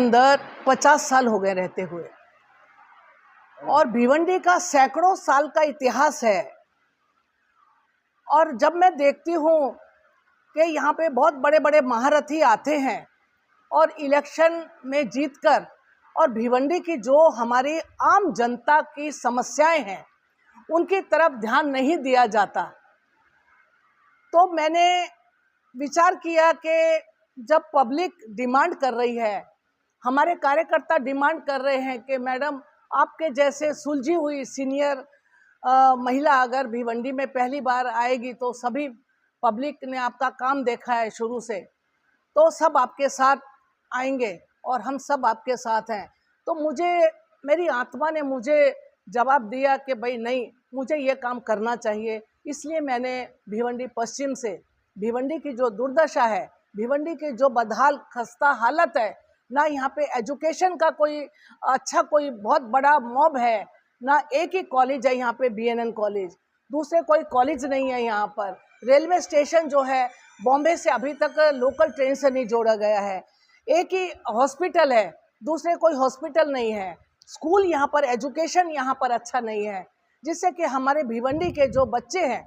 अंदर 50 साल हो गए रहते हुए, और भिवंडी का सैकड़ों साल का इतिहास है। और जब मैं देखती हूँ कि यहाँ पे बहुत बड़े बड़े महारथी आते हैं और इलेक्शन में जीतकर, और भिवंडी की जो हमारी आम जनता की समस्याएं हैं उनकी तरफ ध्यान नहीं दिया जाता, तो मैंने विचार किया कि जब पब्लिक डिमांड कर रही है, हमारे कार्यकर्ता डिमांड कर रहे हैं कि मैडम आपके जैसे सुलझी हुई सीनियर महिला अगर भिवंडी में पहली बार आएगी तो सभी पब्लिक ने आपका काम देखा है शुरू से, तो सब आपके साथ आएंगे और हम सब आपके साथ हैं। तो मेरी आत्मा ने मुझे जवाब दिया कि भाई नहीं, मुझे ये काम करना चाहिए। इसलिए मैंने भिवंडी पश्चिम से, भिवंडी की जो दुर्दशा है, भिवंडी की जो बदहाल खस्ता हालत है, ना यहाँ पे एजुकेशन का कोई अच्छा कोई बहुत बड़ा मॉब है, ना एक ही कॉलेज है यहाँ पे BNN कॉलेज, दूसरे कोई कॉलेज नहीं है यहाँ पर। रेलवे स्टेशन जो है बॉम्बे से अभी तक लोकल ट्रेन से नहीं जोड़ा गया है। एक ही हॉस्पिटल है, दूसरे कोई हॉस्पिटल नहीं है। स्कूल यहाँ पर, एजुकेशन यहाँ पर अच्छा नहीं है, जिससे कि हमारे भिवंडी के जो बच्चे हैं,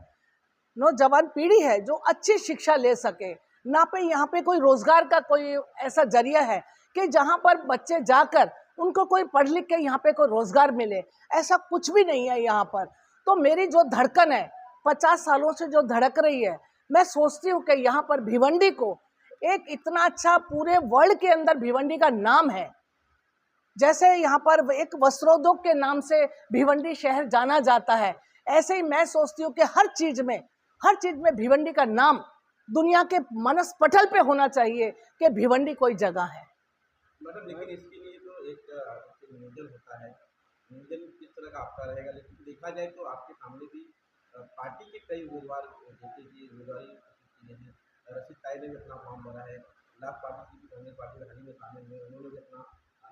नौजवान पीढ़ी है, जो अच्छी शिक्षा ले सके। ना पे यहाँ पे कोई रोजगार का कोई ऐसा जरिया है कि जहाँ पर बच्चे जाकर उनको कोई पढ़ लिख के यहाँ पे कोई रोजगार मिले, ऐसा कुछ भी नहीं है यहाँ पर। तो मेरी जो धड़कन है 50 सालों से जो धड़क रही है, मैं सोचती हूँ कि यहाँ पर भिवंडी को एक इतना अच्छा, पूरे वर्ल्ड के अंदर भिवंडी का नाम है। जैसे यहाँ पर एक वस्त्रोद्योग के नाम से भिवंडी शहर जाना जाता है, ऐसे ही मैं सोचती हूँ कि हर चीज में भिवंडी का नाम दुनिया के मनस पटल पे होना चाहिए कि भिवंडी कोई जगह है। मतलब लेकिन इसके लिए तो एक नियोजन होता है, नियोजन किस तरह का आपका रहेगा। लेकिन देखा जाए तो आपके सामने भी पार्टी के कई उम्मीदवार, जैसे कि उम्मीदवारी रशीद ताई ने भी अपना फॉर्म भरा है, लास्ट पार्टी की कांग्रेस पार्टी में हाल ही में शामिल हुए, उन्होंने भी अपना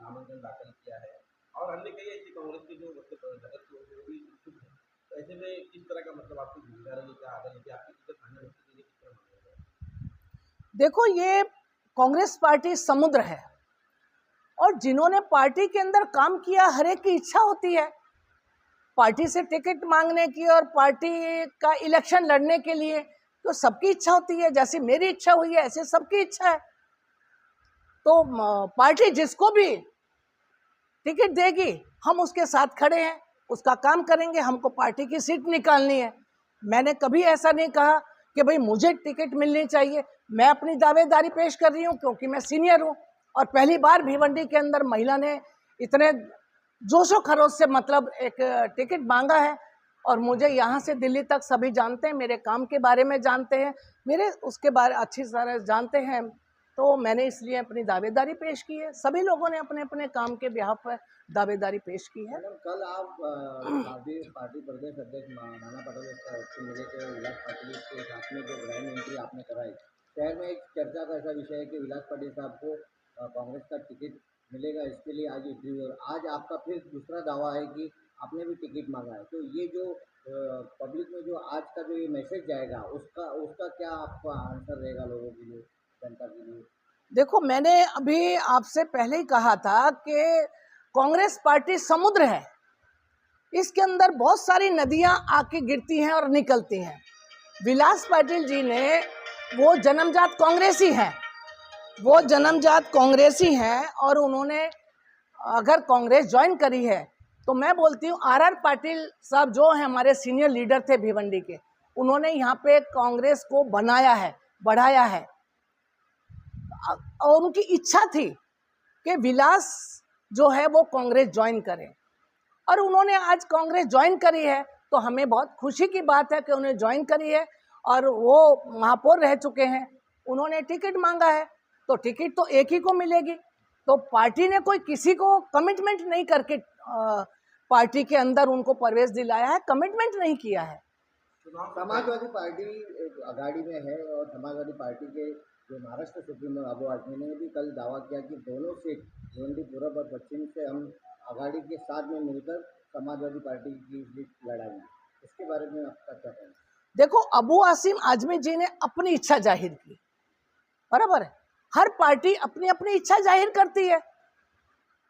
नामांकन दाखिल किया है, और अन्य कई ऐसी कांग्रेस के जो मतलब जगत के वो भी इच्छुक हैं। तो ऐसे में किस तरह का मतलब आपकी भूमिका रही, क्या आगे लेके आपकी टिकट फाइनल होने के लिए किस तरह मानेगा? देखो, ये कांग्रेस पार्टी समुद्र है, और जिन्होंने पार्टी के अंदर काम किया, हर एक की इच्छा होती है पार्टी से टिकट मांगने की और पार्टी का इलेक्शन लड़ने के लिए, तो सबकी इच्छा होती है। जैसे मेरी इच्छा हुई है ऐसे सबकी इच्छा है। तो पार्टी जिसको भी टिकट देगी हम उसके साथ खड़े हैं, उसका काम करेंगे। हमको पार्टी की सीट निकालनी है। मैंने कभी ऐसा नहीं कहा कि भाई मुझे टिकट मिलनी चाहिए। मैं अपनी दावेदारी पेश कर रही हूँ क्योंकि मैं सीनियर हूँ, और पहली बार भिवंडी के अंदर महिला ने इतने जोशो खरोश से मतलब एक टिकट मांगा है। और मुझे यहाँ से दिल्ली तक सभी जानते हैं, मेरे काम के बारे में जानते हैं, मेरे उसके बारे अच्छी तरह जानते हैं। तो मैंने इसलिए अपनी दावेदारी पेश की है। सभी लोगों ने अपने अपने काम के बिहाफ पर दावेदारी पेश की है। कल आप पार्टी प्रदेश अध्यक्ष नाना पटेल से मिले थे, विलास पाटिल के साथ में जो ग्रैंड एंट्री आपने कराई, शहर में एक चर्चा का ऐसा विषय है कि विलास पाटिल साहब को कांग्रेस का टिकट मिलेगा, इसके लिए आज इंटरव्यू, और आज आपका फिर दूसरा दावा है कि आपने भी टिकट मांगा है। तो ये जो पब्लिक में जो आज का जो ये मैसेज जाएगा, उसका क्या आपका आंसर रहेगा लोगों के लिए, जनता के लिए? देखो, मैंने अभी आपसे पहले ही कहा था कि कांग्रेस पार्टी समुद्र है, इसके अंदर बहुत सारी नदियां आके गिरती हैं और निकलती हैं। विलास पाटिल जी ने वो जन्मजात कांग्रेसी हैं, वो जन्मजात कांग्रेसी हैं, और उन्होंने अगर कांग्रेस ज्वाइन करी है तो मैं बोलती हूँ RR पाटिल साहब जो हैं हमारे सीनियर लीडर थे भिवंडी के, उन्होंने यहाँ पे कांग्रेस को बनाया है, बढ़ाया है, और उनकी इच्छा थी कि विलास जो है वो कांग्रेस ज्वाइन करें, और उन्होंने आज कांग्रेस ज्वाइन करी है। तो हमें बहुत खुशी की बात है कि उन्हें ज्वाइन करी है, और वो महापौर रह चुके हैं। उन्होंने टिकट मांगा है तो टिकट तो एक ही को मिलेगी। तो पार्टी ने कोई किसी को कमिटमेंट नहीं करके पार्टी के अंदर उनको प्रवेश दिलाया है, कमिटमेंट नहीं किया है। समाजवादी पार्टी आघाड़ी में है, और समाजवादी पार्टी के जो महाराष्ट्र सुप्रीमो अबू आजमी ने भी कल दावा किया कि दोनों सीट भिवंडी पूर्व और पश्चिम से हम आघाड़ी के साथ में मिलकर समाजवादी पार्टी की सीट लड़ाएंगे। इसके बारे में आपका क्या कहना है? देखो, अबू आसिम आजमी जी ने अपनी इच्छा जाहिर की, बराबर है। हर पार्टी अपनी अपनी इच्छा जाहिर करती है।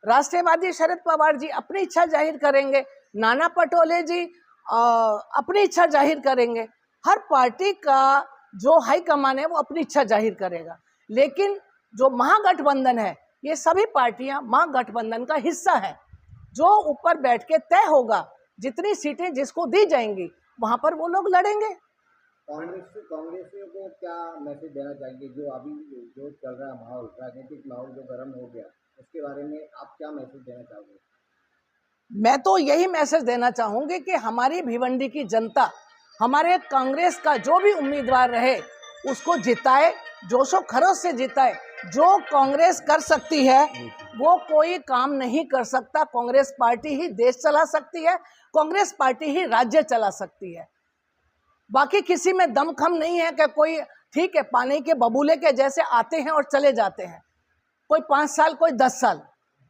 राष्ट्रवादी शरद पवार जी अपनी इच्छा जाहिर करेंगे, नाना पटोले जी अपनी इच्छा जाहिर करेंगे। हर पार्टी का जो हाईकमान है वो अपनी इच्छा जाहिर करेगा, लेकिन जो महागठबंधन है ये सभी पार्टियां महागठबंधन का हिस्सा है। जो ऊपर बैठ के तय होगा, जितनी सीटें जिसको दी जाएंगी वहां पर वो लोग लड़ेंगे। कांग्रेसियों को क्या मैसेज देना चाहिए जो अभी जो चल रहा है माहौल, राजनीतिक माहौल जो गर्म हो गया, उसके बारे में आप क्या मैसेज देना चाहोगे? मैं तो यही मैसेज देना चाहूंगी कि हमारी भिवंडी की जनता हमारे कांग्रेस का जो भी उम्मीदवार रहे उसको जिताए, जोशो खरोश से जिताए। जो कांग्रेस कर सकती है वो कोई काम नहीं कर सकता। कांग्रेस पार्टी ही देश चला सकती है, कांग्रेस पार्टी ही राज्य चला सकती है। बाकी किसी में दमखम नहीं है कि कोई ठीक है पानी के बबूले के जैसे आते हैं और चले जाते हैं, कोई 5 साल कोई 10 साल,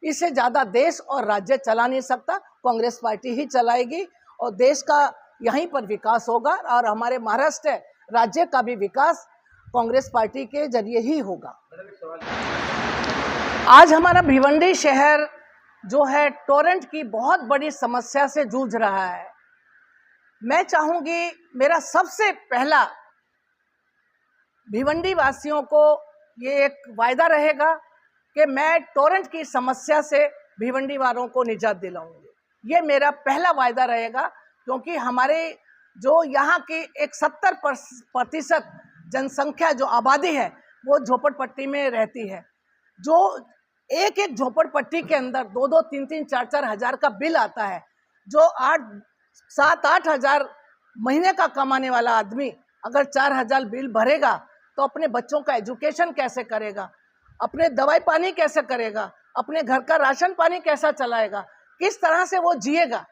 इससे ज़्यादा देश और राज्य चला नहीं सकता। कांग्रेस पार्टी ही चलाएगी और देश का यहीं पर विकास होगा और हमारे महाराष्ट्र राज्य का भी विकास कांग्रेस पार्टी के जरिए ही होगा। आज हमारा भिवंडी शहर जो है टोरेंट की बहुत बड़ी समस्या से जूझ रहा है। मैं चाहूँगी, मेरा सबसे पहला भिवंडी वासियों को ये एक वायदा रहेगा कि मैं टोरेंट की समस्या से भिवंडी वालों को निजात दिलाऊंगी। ये मेरा पहला वायदा रहेगा, क्योंकि हमारे जो यहाँ की एक 70% जनसंख्या जो आबादी है वो झोपड़पट्टी में रहती है। जो एक एक झोपड़पट्टी के अंदर 2-2, 3-3, 4-4 हज़ार का बिल आता है। जो 7-8 हज़ार महीने का कमाने वाला आदमी अगर 4,000 बिल भरेगा तो अपने बच्चों का एजुकेशन कैसे करेगा, अपने दवाई पानी कैसे करेगा, अपने घर का राशन पानी कैसा चलाएगा, किस तरह से वो जिएगा।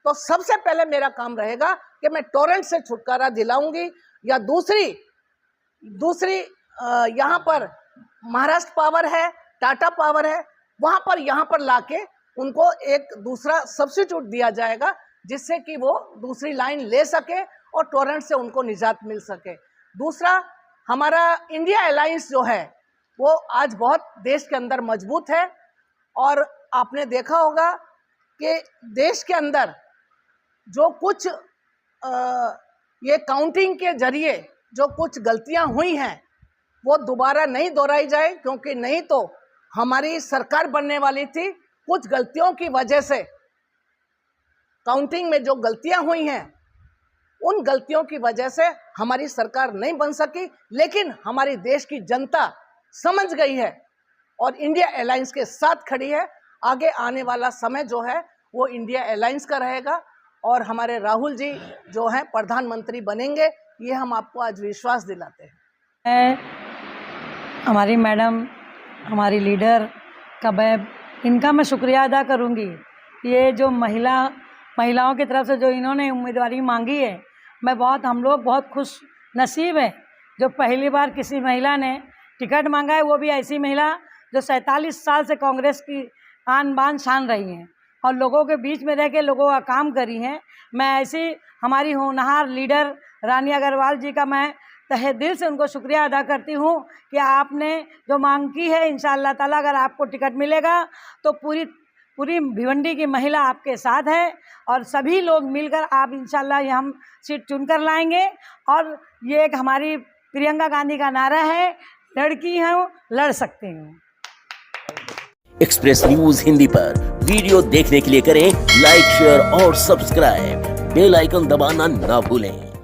तो सबसे पहले मेरा काम रहेगा कि मैं टोरेंट से छुटकारा दिलाऊंगी। या दूसरी यहाँ पर महाराष्ट्र पावर है, टाटा पावर है, वहाँ पर यहाँ पर लाके उनको एक दूसरा सब्स्टिट्यूट दिया जाएगा, जिससे कि वो दूसरी लाइन ले सके और टोरेंट से उनको निजात मिल सके। दूसरा, हमारा इंडिया अलायंस जो है वो आज बहुत देश के अंदर मजबूत है और आपने देखा होगा कि देश के अंदर जो कुछ ये काउंटिंग के जरिए जो कुछ गलतियां हुई हैं वो दोबारा नहीं दोहराई जाए, क्योंकि नहीं तो हमारी सरकार बनने वाली थी। कुछ गलतियों की वजह से काउंटिंग में जो गलतियां हुई हैं उन गलतियों की वजह से हमारी सरकार नहीं बन सकी, लेकिन हमारी देश की जनता समझ गई है और इंडिया अलायंस के साथ खड़ी है। आगे आने वाला समय जो है वो इंडिया अलायंस का रहेगा और हमारे राहुल जी जो हैं प्रधानमंत्री बनेंगे, ये हम आपको आज विश्वास दिलाते हैं। हमारी मैडम, हमारी लीडर कबैब, इनका मैं शुक्रिया अदा करूंगी। ये जो महिलाओं की तरफ से जो इन्होंने उम्मीदवारी मांगी है, हम लोग बहुत खुश नसीब हैं जो पहली बार किसी महिला ने टिकट मांगा है, वो भी ऐसी महिला जो 47 साल से कांग्रेस की आन बान शान रही हैं और लोगों के बीच में रह के लोगों का काम करी हैं। मैं ऐसी हमारी होनहार लीडर रानी अग्रवाल जी का मैं तहे दिल से उनको शुक्रिया अदा करती हूँ कि आपने जो मांग की है, इंशाअल्लाह ताला अगर आपको टिकट मिलेगा तो पूरी भिवंडी की महिला आपके साथ है और सभी लोग मिलकर आप इंशाअल्लाह ये हम सीट चुनकर लाएंगे। और ये एक हमारी प्रियंका गांधी का नारा है, लड़की हूँ लड़ सकती हूँ। एक्सप्रेस न्यूज हिंदी पर वीडियो देखने के लिए करें लाइक, शेयर और सब्सक्राइब। बेल आइकन दबाना ना भूलें।